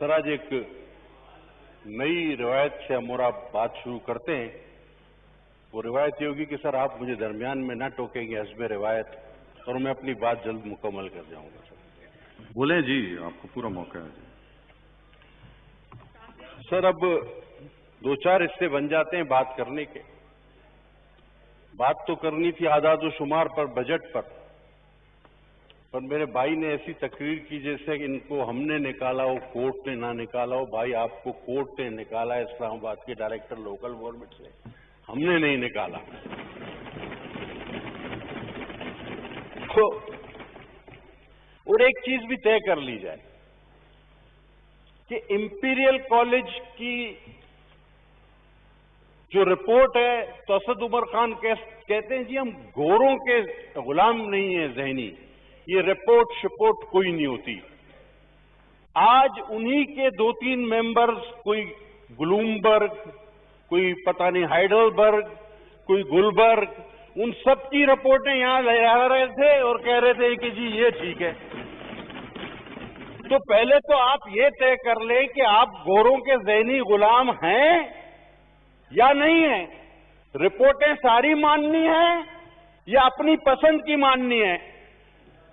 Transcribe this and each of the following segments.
Sir आज एक नई रिवायत से हम और आप बात शुरू करते हैं। वो रिवायत ये होगी कि सर आप मुझे दरमियान में ना टोकेंगे हस्बे रिवायत और मैं अपनी बात जल्द मुकम्मल कर जाऊंगा। सर बोले जी, आपको पूरा मौका है जी। सर अब दो चार हिस्से बन जाते हैं बात करने के। बात तो करनी थी आदाद व शुमार पर, बजट पर मेरे भाई ने ऐसी तकरीर की जैसे कि इनको हमने निकाला हो, कोर्ट ने ना निकाला हो। भाई आपको कोर्ट ने निकाला है इस्लामाबाद के डायरेक्टर लोकल गवर्नमेंट से, हमने नहीं निकाला। तो और एक चीज भी तय कर ली जाए कि इंपीरियल कॉलेज की जो रिपोर्ट है तो असद उमर खान कहते हैं जी हम गोरों के गुलाम नहीं है जहनी, ये रिपोर्ट शिपोर्ट कोई नहीं होती। आज उन्हीं के दो तीन मेंबर्स, कोई ब्लूमबर्ग, कोई पता नहीं हाइडलबर्ग, कोई गुलबर्ग, उन सब की रिपोर्टें यहां ले आ रहे थे और कह रहे थे कि जी ये ठीक है। तो पहले तो आप ये तय कर ले कि आप गोरों के ज़हनी गुलाम हैं या नहीं है। रिपोर्टें सारी माननी है या अपनी पसंद की माननी है।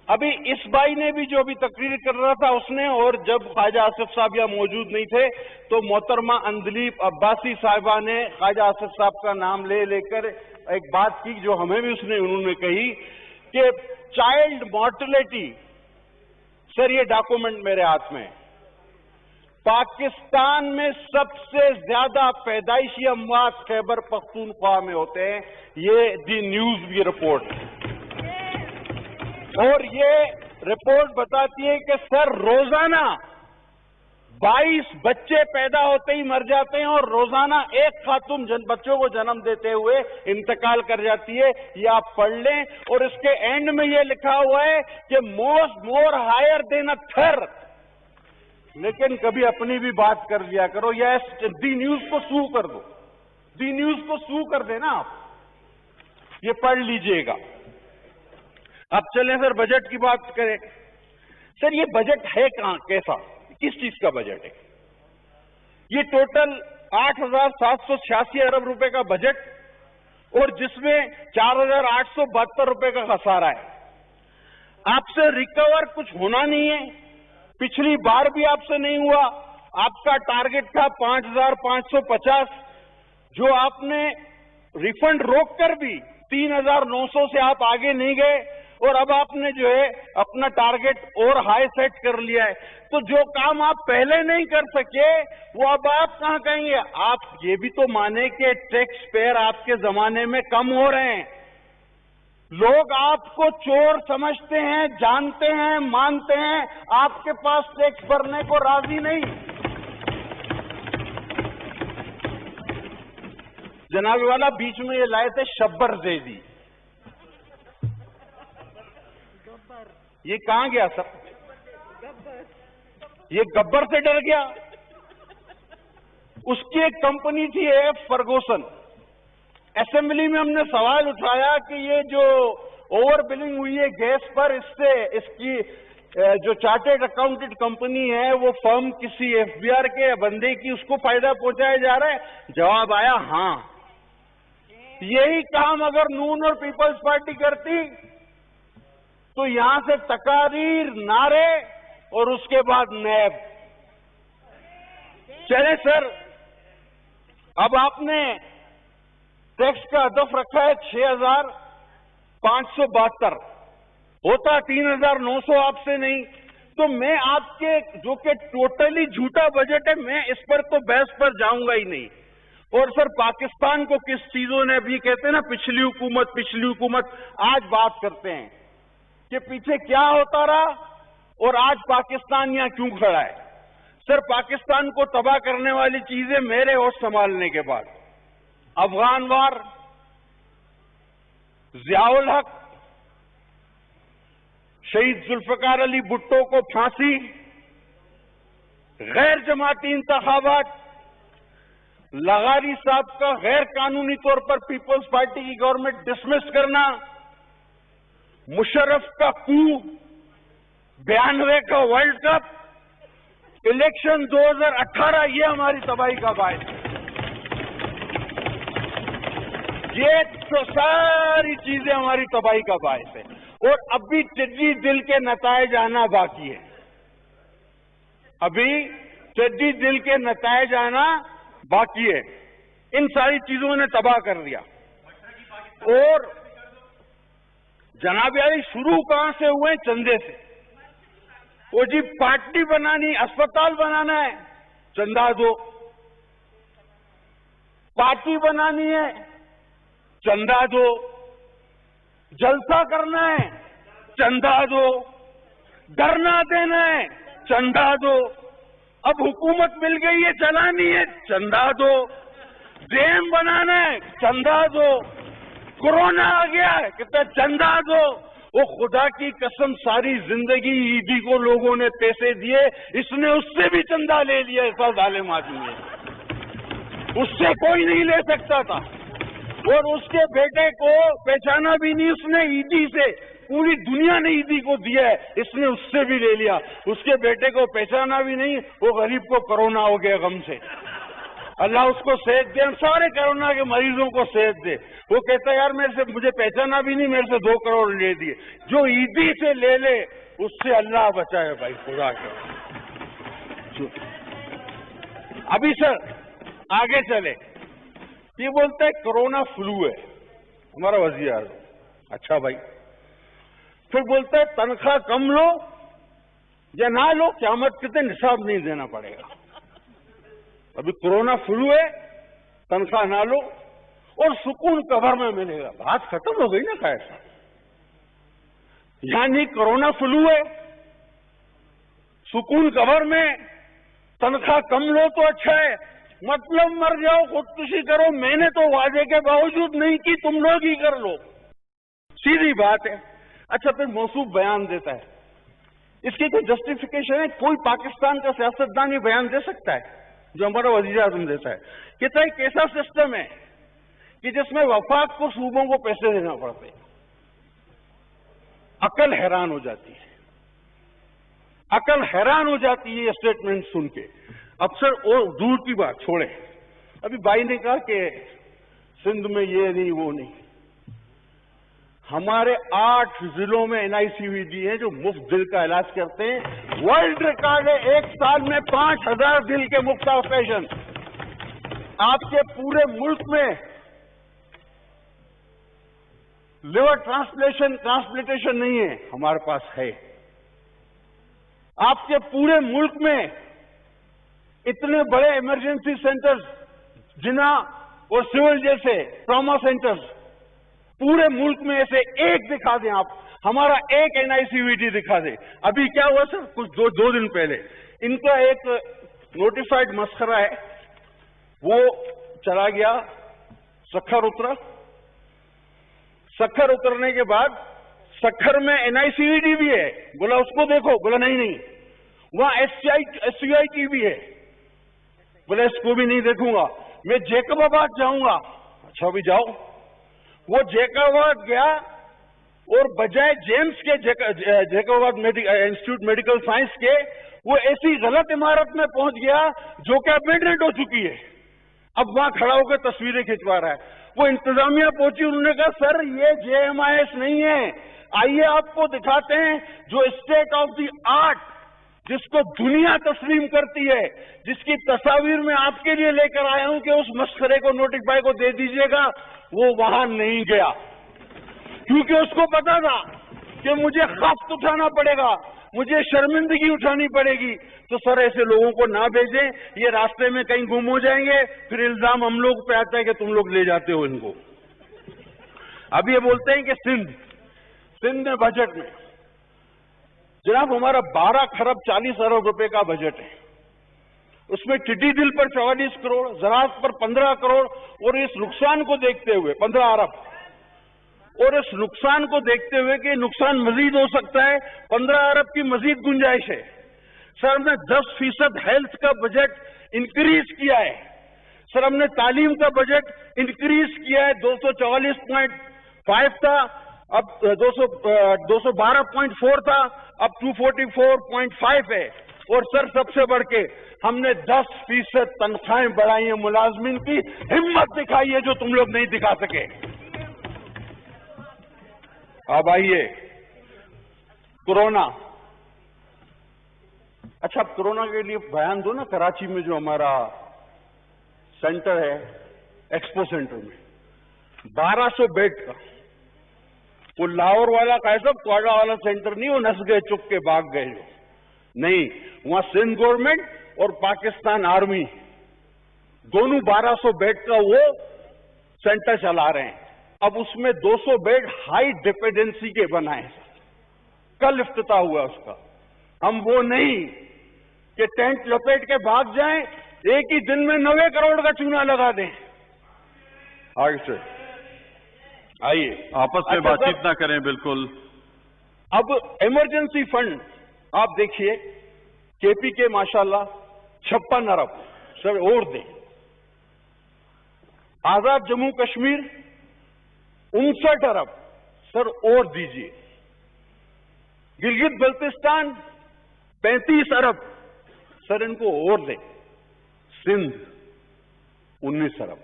अभी इस भाई ने भी जो अभी तकरीर कर रहा था उसने, और जब ख्वाजा आसिफ साहब यहाँ मौजूद नहीं थे तो मोहतरमा अंदलीब अब्बासी साहिबा ने ख्वाजा आसिफ साहब का नाम लेकर एक बात की जो हमें भी उन्होंने कही कि चाइल्ड मॉर्टेलिटी, सर ये डॉक्यूमेंट मेरे हाथ में, पाकिस्तान में सबसे ज्यादा पैदाइशी अमवात खैबर पख्तूनख्वा में होते हैं। ये दी न्यूज की रिपोर्ट, और ये रिपोर्ट बताती है कि सर रोजाना 22 बच्चे पैदा होते ही मर जाते हैं और रोजाना एक खातून बच्चों को जन्म देते हुए इंतकाल कर जाती है। ये आप पढ़ लें। और इसके एंड में ये लिखा हुआ है कि मोर हायर देन अ थर। लेकिन कभी अपनी भी बात कर लिया करो, या दी न्यूज को सू कर दो, दी न्यूज को सू कर देना आप, ये पढ़ लीजिएगा। अब चलें सर बजट की बात करें। सर ये बजट है कहां, कैसा, किस चीज का बजट है? ये टोटल 8,786 अरब रुपए का बजट, और जिसमें 4,872 रुपए का खसारा है। आपसे रिकवर कुछ होना नहीं है, पिछली बार भी आपसे नहीं हुआ। आपका टारगेट था 5,550, जो आपने रिफंड रोककर भी 3,900 से आप आगे नहीं गए, और अब आपने जो है अपना टारगेट और हाई सेट कर लिया है। तो जो काम आप पहले नहीं कर सके वो अब आप कहां कहेंगे? आप ये भी तो माने कि टैक्स पेयर आपके जमाने में कम हो रहे हैं। लोग आपको चोर समझते हैं, जानते हैं, मानते हैं, आपके पास टैक्स भरने को राजी नहीं। जनाब वाला बीच में ये लाए थे शब्बर जैदी, ये कहां गया सर? ये गब्बर से डर गया। उसकी एक कंपनी थी एफ फर्गूसन। असेंबली में हमने सवाल उठाया कि ये जो ओवर बिलिंग हुई है गैस पर, इससे इसकी जो चार्टर्ड अकाउंटेंट कंपनी है वो फर्म किसी एफबीआर के बंदे की, उसको फायदा पहुंचाया जा रहा है? जवाब आया हां। यही काम अगर नून और पीपल्स पार्टी करती तो यहां से तकारीर, नारे और उसके बाद नैब। चले सर, अब आपने टैक्स का हदफ रखा है 6,572, होता 3,900 आपसे नहीं। तो मैं आपके जो कि टोटली झूठा बजट है, मैं इस पर तो बहस पर जाऊंगा ही नहीं। और सर पाकिस्तान को किस चीजों ने, अभी कहते हैं ना पिछली हुकूमत, आज बात करते हैं कि पीछे क्या होता रहा और आज पाकिस्तान यहां क्यों खड़ा है। सर पाकिस्तान को तबाह करने वाली चीजें मेरे होश संभालने के बाद अफगान वार, जियाउल हक, शहीद जुल्फकार अली भुट्टो को फांसी, गैर जमाती इंतखाबात, लगारी साहब का गैर कानूनी तौर पर पीपल्स पार्टी की गवर्नमेंट डिसमिस करना, मुशर्रफ का कू, 92 का वर्ल्ड कप, इलेक्शन 2018 ये हमारी तबाही का बायस है। ये तो सारी चीजें हमारी तबाही का बायस है। और अभी टिड्डी दिल के नतायज आना बाकी है। अभी टिड्डी दिल के नतायज आना बाकी है। इन सारी चीजों ने तबाह कर दिया। और जनाब यारी शुरू कहां से हुए? चंदे से। वो जी पार्टी बनानी, अस्पताल बनाना है, चंदा दो। पार्टी बनानी है, चंदा दो। जलसा करना है, चंदा दो। धरना देना है, चंदा दो। अब हुकूमत मिल गई है, चलानी है, चंदा दो। डैम बनाना है, चंदा दो। कोरोना आ गया है, कहते चंदा दो। वो खुदा की कसम सारी जिंदगी ईदी को लोगों ने पैसे दिए, इसने उससे भी चंदा ले लिया। ऐसा जालिम आदमी है, उससे कोई नहीं ले सकता था। और उसके बेटे को पहचाना भी नहीं उसने, ईदी से पूरी दुनिया ने ईदी को दिया है, इसने उससे भी ले लिया। उसके बेटे को पहचाना भी नहीं, वो गरीब को कोरोना हो गया गम से। अल्लाह उसको सेहत दे, सारे कोरोना के मरीजों को सेहत दे। वो कहता है यार मेरे से, मुझे पहचाना भी नहीं, मेरे से 2 करोड़ ले दिए। जो ईदी से ले ले उससे अल्लाह बचाए भाई, खुदा के। अभी सर आगे चले, ये बोलता है कोरोना फ्लू है हमारा वजीर आज़म। अच्छा भाई, फिर बोलता है तनख्वाह कम लो या ना लो, क़यामत के दिन हिसाब नहीं देना पड़ेगा। अभी कोरोना फ्लू है, तनख्वाह ना लो और सुकून कब्र में मिलेगा। बात खत्म हो गई ना कैसा? यानी कोरोना फ्लू है, सुकून कब्र में, तनख्वाह कम लो तो अच्छा है, मतलब मर जाओ, खुदकुशी करो। मैंने तो वादे के बावजूद नहीं की, तुम लोग ही कर लो। सीधी बात है। अच्छा, फिर मौसूफ बयान देता है, इसकी कोई जस्टिफिकेशन है? कोई पाकिस्तान का सियासतदान ये बयान दे सकता है जो हमारा वजीर आज़म देता है? कहता है कैसा सिस्टम है कि जिसमें वफाक को सूबों को पैसे देना पड़ते हैं। अकल हैरान हो जाती है, अकल हैरान हो जाती है ये स्टेटमेंट सुन के। अफसर और दूर की बात छोड़े, अभी भाई ने कहा कि सिंध में ये नहीं वो नहीं। हमारे 8 जिलों में NICVD है जो मुफ्त दिल का इलाज करते हैं। वर्ल्ड रिकॉर्ड है, एक साल में 5000 दिल के मुफ्त ऑपरेशन। आपके पूरे मुल्क में लिवर ट्रांसप्लांटेशन नहीं है, हमारे पास है। आपके पूरे मुल्क में इतने बड़े इमरजेंसी सेंटर्स, जिना और सिविल जैसे ट्रॉमा सेंटर्स, पूरे मुल्क में ऐसे एक दिखा दें आप, हमारा एक NICVD दिखा दे। अभी क्या हुआ सर, कुछ दो दिन पहले इनका एक नोटिफाइड मस्खरा है, वो चला गया, सखर उतरा। सखर उतरने के बाद सखर में NICVD भी है, बोला उसको देखो, बोला नहीं, वहां SCIT भी है, बोला इसको भी नहीं देखूंगा। मैं जैकबाबाद जाऊंगा। अच्छा भी जाओ। वो जैकबाबाद गया और बजाय जेम्स के जैकबाबाद इंस्टीट्यूट मेडिकल साइंस के, वो ऐसी गलत इमारत में पहुंच गया जो कि अपडेट हो चुकी है। अब वहां खड़ा होकर तस्वीरें खिंचवा रहा है। वो इंतजामिया पहुंची, उन्होंने कहा सर ये JMIS नहीं है, आइए आपको दिखाते हैं जो स्टेट ऑफ द आर्ट, जिसको दुनिया तस्लीम करती है, जिसकी तस्वीर मैं आपके लिए लेकर आया हूं कि उस मस्खरे को नोटिफाई को दे दीजिएगा। वो वहां नहीं गया क्योंकि उसको पता था कि मुझे खफ्त उठाना पड़ेगा, मुझे शर्मिंदगी उठानी पड़ेगी। तो सर ऐसे लोगों को ना भेजें, ये रास्ते में कहीं गुम हो जाएंगे, फिर इल्जाम हम लोग पे आता है कि तुम लोग ले जाते हो इनको। अब ये बोलते हैं कि सिंध में बजट में जनाब हमारा 12 खरब 40 अरब रुपए का बजट है। उसमें टिड्डी दिल पर 44 करोड़, ज़राअत पर 15 करोड़, और इस नुकसान को देखते हुए 15 अरब, और इस नुकसान को देखते हुए कि नुकसान मजीद हो सकता है, 15 अरब की मजीद गुंजाइश है। सर हमने 10% हेल्थ का बजट इंक्रीज किया है। सर हमने तालीम का बजट इंक्रीज किया है, 244.5 था, अब 212.4 था, अब 244.5 है। اور سر سب سے بڑھ کے ہم نے 10% تنخواہیں بڑھائی ہیں ملازمین کی. ہمت دکھائی ہے جو تم لوگ نہیں دکھا سکے. اب آئیے کورونا. اچھا اب کورونا کے لیے بیان دو نا. کراچی میں جو ہمارا سینٹر ہے ایکسپو سینٹر میں 1200 بیڈ کا, وہ لاہور والا کا ہے سب کوئٹہ والا سینٹر نہیں, وہ نس گئے چپ کے بھاگ گئے جو نہیں. وہاں سندھ گورنمنٹ اور پاکستان آرمی دونوں 1200 بیڈ کا وہ سینٹر چلا رہے ہیں. اب اس میں 200 بیڈ ہائی ڈیپینڈنسی کے بنائے ہیں. کل افتتاح ہوا اس کا. ہم وہ نہیں کہ ٹینٹ لپیٹ کے بھاگ جائیں, ایک ہی دن میں 90 کروڑ کا چونا لگا دیں. آگے سے آئیے آپس میں بات چیت نہ کریں. بالکل. اب ایمرجنسی فنڈ آپ دیکھیے کے پی کے ماشاءاللہ 56 ارب سر اور دیں. آزاد جموں کشمیر 59 ارب سر اور دیجیے. گلگت بلتستان 35 ارب سر ان کو اور دیں. سندھ 19 ارب.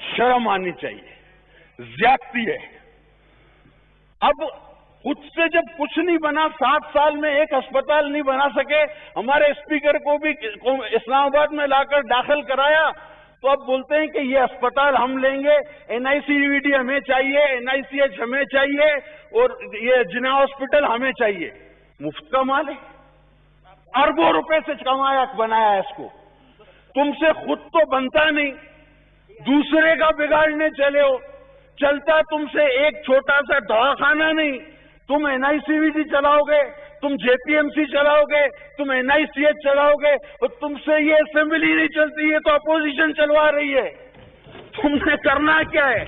شرم آنی چاہیے, زیادتی ہے. اب خود سے جب کچھ نہیں بنا, 7 سال میں ایک اسپتال نہیں بنا سکے, ہمارے اسپیکر کو بھی اسلام آباد میں لا کر داخل کرایا, تو اب بولتے ہیں کہ یہ اسپتال ہم لیں گے, این آئی سی وی ڈی ہمیں چاہیے, این آئی سی ایچ ہمیں چاہیے, اور یہ جنا ہاسپٹل ہمیں چاہیے. مفت کا مال ہے, اربوں روپے سے کمایا بنایا اس کو. تم سے خود تو بنتا نہیں, دوسرے کا بگاڑنے چلے ہو. چلتا تم سے ایک چھوٹا سا دواخانہ نہیں. تم این آئی سی وی ڈی چلاؤ گے, تم جے پی ایم سی چلاؤ گے, تم این آئی سی ایچ چلاؤ گے, اور تم سے یہ اسمبلی نہیں چلتی, یہ تو اپوزیشن چلوا رہی ہے. تم نے کرنا کیا ہے؟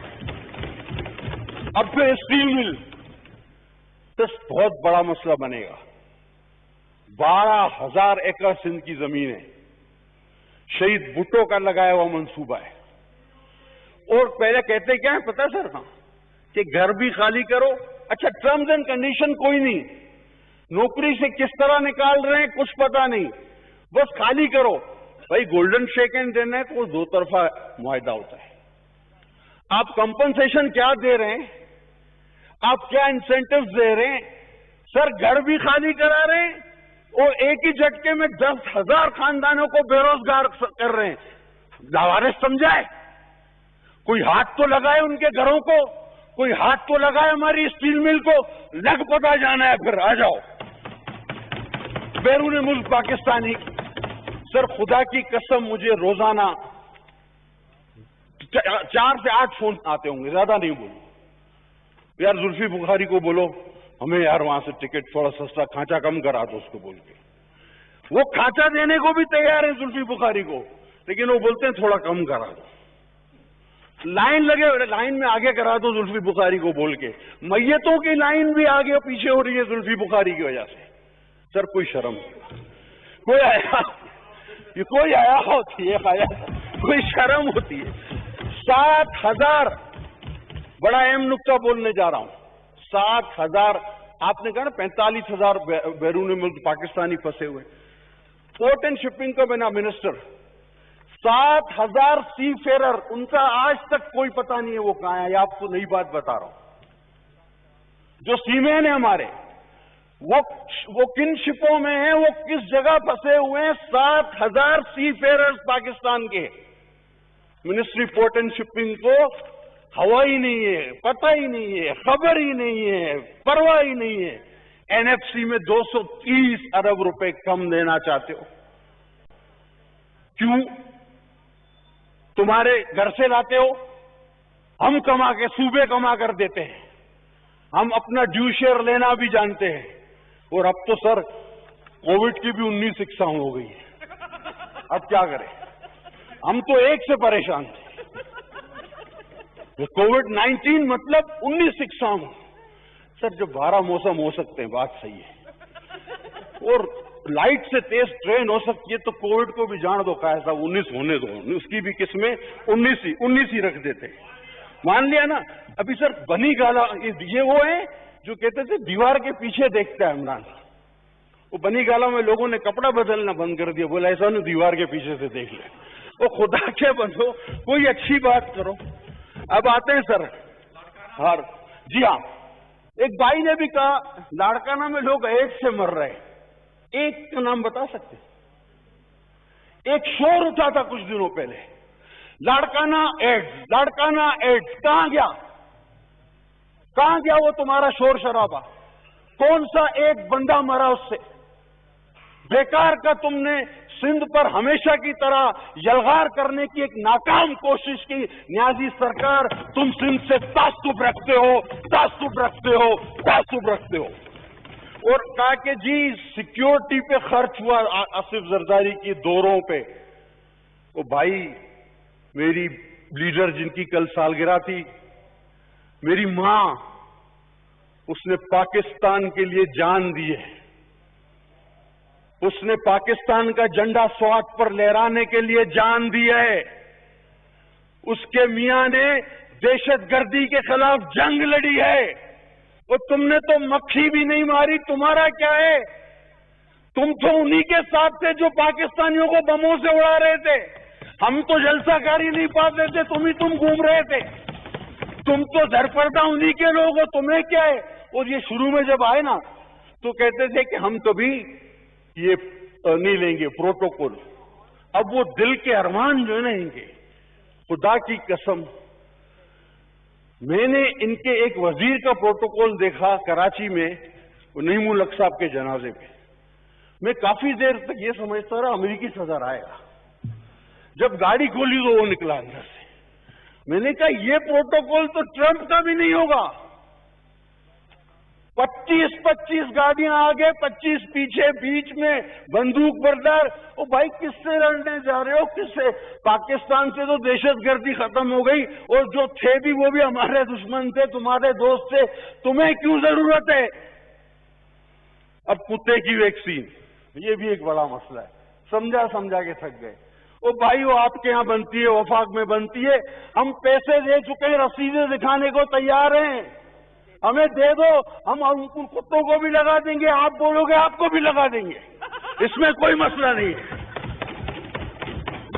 اب پھر اسٹیل مل تو بہت بڑا مسئلہ بنے گا. 12,000 ایکڑ سندھ کی زمین ہے, شہید بھٹو کا لگایا ہوا منصوبہ ہے. اور پہلے کہتے کیا ہے پتا سر, کہ گھر بھی خالی کرو. اچھا ٹرمز اینڈ کنڈیشن کوئی نہیں, نوکری سے کس طرح نکال رہے ہیں کچھ پتا نہیں, بس خالی کرو. بھائی گولڈن شیک ہینڈ دینا ہے تو وہ 2 طرفہ معاہدہ ہوتا ہے. آپ کمپنسیشن کیا دے رہے ہیں, آپ کیا انسینٹیوز دے رہے ہیں؟ سر گھر بھی خالی کرا رہے ہیں اور ایک ہی جھٹکے میں 10,000 خاندانوں کو بے روزگار کر رہے ہیں. لاوارث سمجھائے, کوئی ہاتھ تو لگائے ان کے گھروں کو, کوئی ہاتھ تو لگائے ہماری اسٹیل مل کو. لگ پتا جانا ہے پھر آ جاؤ بیرون ملک پاکستانی. سر خدا کی قسم مجھے روزانہ 4 سے 8 فون آتے ہوں گے, زیادہ نہیں بولوں. یار زلفی بخاری کو بولو ہمیں یار وہاں سے ٹکٹ تھوڑا سستا کھانچا کم کرا دو اس کو بول کے. وہ کھانچا دینے کو بھی تیار ہے زلفی بخاری کو, لیکن وہ بولتے ہیں تھوڑا کم کرا دو. لائن لگے, لائن میں آگے کرا دو زلفی بخاری کو بول کے. میتوں کی لائن بھی آگے پیچھے ہو رہی ہے زلفی بخاری کی وجہ سے. سر کوئی شرم, کوئی آیا ہوتی ہے, کوئی شرم ہوتی ہے. 7,000 بڑا اہم نقطہ بولنے جا رہا ہوں. 7,000 آپ نے کہا نا 45,000 بیرون ملک پاکستانی پھنسے ہوئے. پورٹ اینڈ شپنگ کا بنا منسٹر 7,000 سی فیرر, ان کا آج تک کوئی پتہ نہیں ہے وہ کہاں ہے. یہ آپ کو نئی بات بتا رہا ہوں. جو سی مین ہیں ہمارے وہ کن شپوں میں ہیں, وہ کس جگہ پھنسے ہوئے ہیں. 7,000 سی فیرر پاکستان کے. منسٹری پورٹ اینڈ شپنگ کو ہوا ہی نہیں ہے, پتہ ہی نہیں ہے, خبر ہی نہیں ہے, پرواہ ہی نہیں ہے. این ایف سی میں 230 ارب روپے کم دینا چاہتے ہو. کیوں؟ تمہارے گھر سے لاتے ہو, ہم کما کے صوبے کما کر دیتے ہیں. ہم اپنا ڈیو شیئر لینا بھی جانتے ہیں. اور اب تو سر کووڈ کی بھی 19 اقسام ہو گئی ہے. اب کیا کریں, ہم تو ایک سے پریشان تھے. کووڈ 19 مطلب 19 اقسام. سر جو 12 موسم ہو سکتے ہیں بات صحیح ہے, اور لائٹ سے تیز ٹرین ہو سکتی ہے, تو کووڈ کو بھی جان دو کیسا 19 ہونے دو, اس کی بھی قسمیں 19 ہی رکھ دیتے. مان لیا نا. ابھی سر بنی گالا یہ وہ ہیں جو کہتے تھے دیوار کے پیچھے دیکھتا ہے عمران, وہ بنی گالا میں لوگوں نے کپڑا بدلنا بند کر دیا، بولا ایسا نہیں دیوار کے پیچھے سے دیکھ لیں۔ وہ خدا کے بندو کوئی اچھی بات کرو۔ اب آتے ہیں سر ہر جی ہاں، ایک بھائی نے بھی کہا لاڑکانہ میں لوگ ایڈس سے مر رہے، ایک کا نام بتا سکتے؟ ایک شور اٹھا تھا کچھ دنوں پہلے، لاڑکانہ ایڈس، لاڑکانہ ایڈس، کہاں گیا؟ کہاں گیا وہ تمہارا شور شرابہ؟ کون سا ایک بندہ مرا اس سے؟ بیکار کا تم نے سندھ پر ہمیشہ کی طرح یلغار کرنے کی ایک ناکام کوشش کی۔ نیازی سرکار، تم سندھ سے تعصب رکھتے ہو، تعصب رکھتے ہو، تعصب رکھتے ہو۔ اور کہا کہ جی سیکیورٹی پہ خرچ ہوا آصف زرداری کی دوروں پہ۔ وہ بھائی میری لیڈر جن کی کل سالگرہ تھی، میری ماں، اس نے پاکستان کے لیے جان دی ہے، اس نے پاکستان کا جھنڈا سوات پر لہرانے کے لیے جان دی ہے، اس کے میاں نے دہشت گردی کے خلاف جنگ لڑی ہے، اور تم نے تو مکھی بھی نہیں ماری، تمہارا کیا ہے؟ تم تو انہی کے ساتھ تھے جو پاکستانیوں کو بموں سے اڑا رہے تھے۔ ہم تو جلسہ کاری نہیں پاتے تھے، تم گھوم رہے تھے، تم تو درپردہ انہی کے لوگ ہو، تمہیں کیا ہے؟ اور یہ شروع میں جب آئے نا تو کہتے تھے کہ ہم کبھی یہ نہیں لیں گے پروٹوکول۔ اب وہ دل کے ارمان جو ہے نا ان کے، خدا کی قسم، میں نے ان کے ایک وزیر کا پروٹوکول دیکھا کراچی میں، وہ نعیم الحق صاحب کے جنازے پہ۔ میں کافی دیر تک یہ سمجھتا رہا امریکی صدر آئے گا، جب گاڑی کھولی تو وہ نکلا اندر سے۔ میں نے کہا یہ پروٹوکول تو ٹرمپ کا بھی نہیں ہوگا۔ 25 گاڑیاں آگے، 25 پیچھے، بیچ میں بندوق بردار۔ او بھائی کس سے لڑنے جا رہے ہو؟ کس سے؟ پاکستان سے تو دہشت گردی ختم ہو گئی، اور جو تھے بھی وہ بھی ہمارے دشمن تھے، تمہارے دوست تھے، تمہیں کیوں ضرورت ہے؟ اب کتے کی ویکسین، یہ بھی ایک بڑا مسئلہ ہے، سمجھا کے تھک گئے۔ او بھائی وہ آپ کے ہاں بنتی ہے، وفاق میں بنتی ہے، ہم پیسے دے چکے ہیں، رسیدیں دکھانے کو تیار ہیں، ہمیں دے دو، ہم ان کتوں کو بھی لگا دیں گے، آپ بولو گے آپ کو بھی لگا دیں گے، اس میں کوئی مسئلہ نہیں ہے۔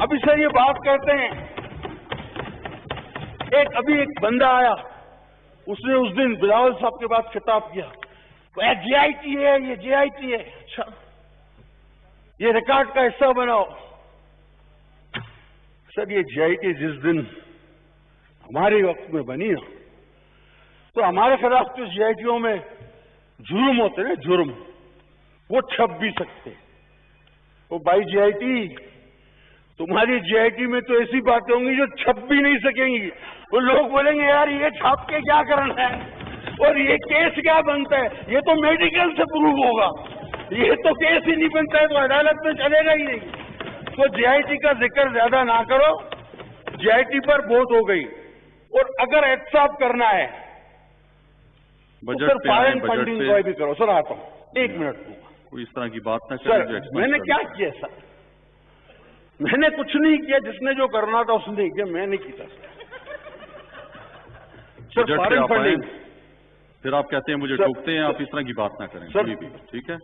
ابھی سر یہ بات کرتے ہیں، ابھی ایک بندہ آیا، اس نے اس دن بلاول صاحب کے بعد خطاب کیا، جے آئی ٹی ہے، یہ جے آئی ٹی ہے، اچھا یہ ریکارڈ کا حصہ بناؤ۔ سر یہ جے آئی ٹی جس دن ہمارے وقت میں بنی نا، تو ہمارے خلاف تو جے آئی ٹیوں میں جرم ہوتے نا، جرم، وہ چھپ بھی سکتے۔ وہ بھائی جے آئی ٹی، تمہاری جے آئی ٹی میں تو ایسی باتیں ہوں گی جو چھپ بھی نہیں سکیں گی۔ وہ لوگ بولیں گے یار یہ چھاپ کے کیا کرنا ہے، اور یہ کیس کیا بنتا ہے، یہ تو میڈیکل سے پروف ہوگا، یہ تو کیس ہی نہیں بنتا ہے تو عدالت میں چلے گا ہی نہیں۔ تو جے آئی ٹی کا ذکر زیادہ نہ کرو، جے آئی ٹی پر بہت ہو گئی۔ اور اگر احتساب کرنا ہے تو سر فارن فنڈنگ کو بھی کرو۔ سر آتا ہوں، 1 منٹ دوں گا، کوئی اس طرح کی بات نہ سر کریں۔ میں نے کیا کیا سر؟ میں نے کچھ نہیں کیا، جس نے جو کرنا تھا اس نے کیا، میں نے کیا سر فارن فنڈنگ۔ پھر آپ کہتے ہیں مجھے ٹوکتے ہیں، آپ اس طرح کی بات نہ کریں کوئی بھی، ٹھیک ہے؟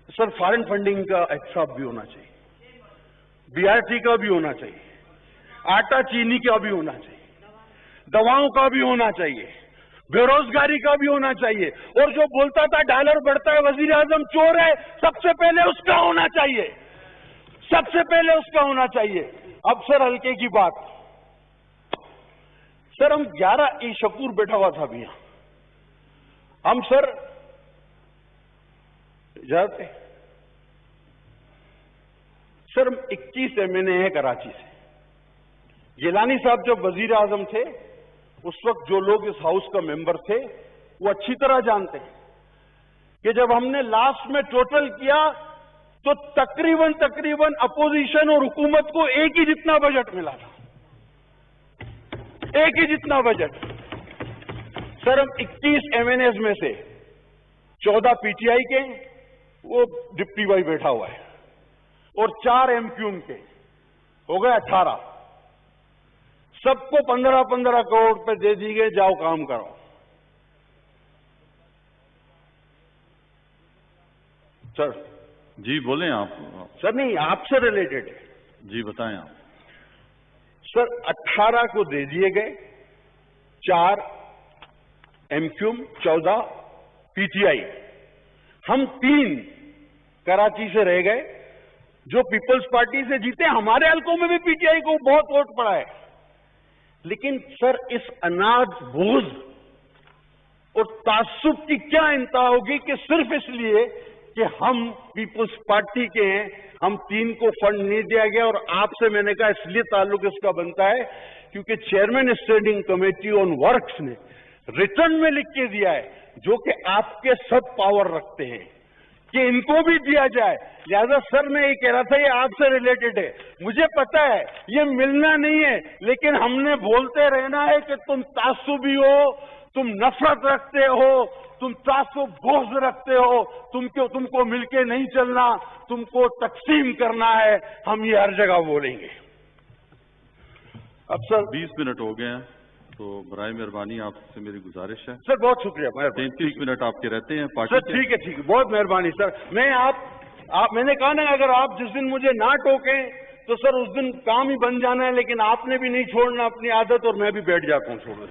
سر فارن فنڈنگ کا احتساب بھی ہونا چاہیے، بی آر ٹی کا بھی ہونا چاہیے، آٹا چینی کا بھی ہونا چاہیے، دواؤں کا بھی ہونا چاہیے، بے روزگاری کا بھی ہونا چاہیے، اور جو بولتا تھا ڈالر بڑھتا ہے وزیر اعظم چور ہے، سب سے پہلے اس کا ہونا چاہیے، سب سے پہلے اس کا ہونا چاہیے۔ اب سر ہلکے کی بات، سر ہم 11 شکور بیٹھا ہوا تھا ابھی یہاں، ہم سر جاتے سر 21 MNA ہیں کراچی سے۔ گیلانی صاحب جب وزیر اعظم تھے اس وقت جو لوگ اس ہاؤس کا ممبر تھے وہ اچھی طرح جانتے ہیں کہ جب ہم نے لاسٹ میں ٹوٹل کیا تو تقریباً اپوزیشن اور حکومت کو ایک ہی جتنا بجٹ ملا تھا، ایک ہی جتنا بجٹ۔ سر ہم 21 MNAs میں سے 14 پی ٹی آئی کے، وہ ڈپٹی بھائی بیٹھا ہوا ہے، اور 4 MQM کے، ہو گئے 18۔ سب کو 15 کروڑ روپے دے دی گئے، جاؤ کام کرو۔ सर जी बोलें आप। सर नहीं, आपसे रिलेटेड है। जी बताएं आप। सर 18 को दे दिए गए, 4 एमक्यूम, 14 पीटीआई, हम 3 कराची से रह गए जो पीपल्स पार्टी से जीते। हमारे हलकों में भी पीटीआई को बहुत वोट पड़ा है। लेकिन सर इस अनाज बोझ और तासुब की क्या इंतहा होगी कि सिर्फ इसलिए कि हम पीपल्स पार्टी के हैं, हम 3 को फंड नहीं दिया गया। और आपसे मैंने कहा इसलिए ताल्लुक इसका बनता है क्योंकि chairman standing committee on works ने रिटर्न में लिख के दिया है, जो कि आपके सब पावर रखते हैं, कि इनको भी दिया जाए। लिहाजा सर मैं ये कह रहा था, ये आपसे रिलेटेड है, मुझे पता है ये मिलना नहीं है, लेकिन हमने बोलते रहना है कि तुम तासुबी हो, तुम नफरत रखते हो, तुम तासुब बोझ रखते हो, तुमको मिलके नहीं चलना, तुमको तकसीम करना है। हम ये हर जगह बोलेंगे। अब सर 20 मिनट हो गए हैं, तो बराए मेहरबानी आपसे मेरी गुजारिश है। सर बहुत शुक्रिया। 33 मिनट आपके रहते हैं पार्टी सर ठीक है, बहुत मेहरबानी सर। मैंने कहा ना, अगर आप जिस दिन मुझे ना टोकें तो सर उस दिन काम ही बन जाना है, लेकिन आपने भी नहीं छोड़ना अपनी आदत और मैं भी बैठ जाता हूं छोड़ने।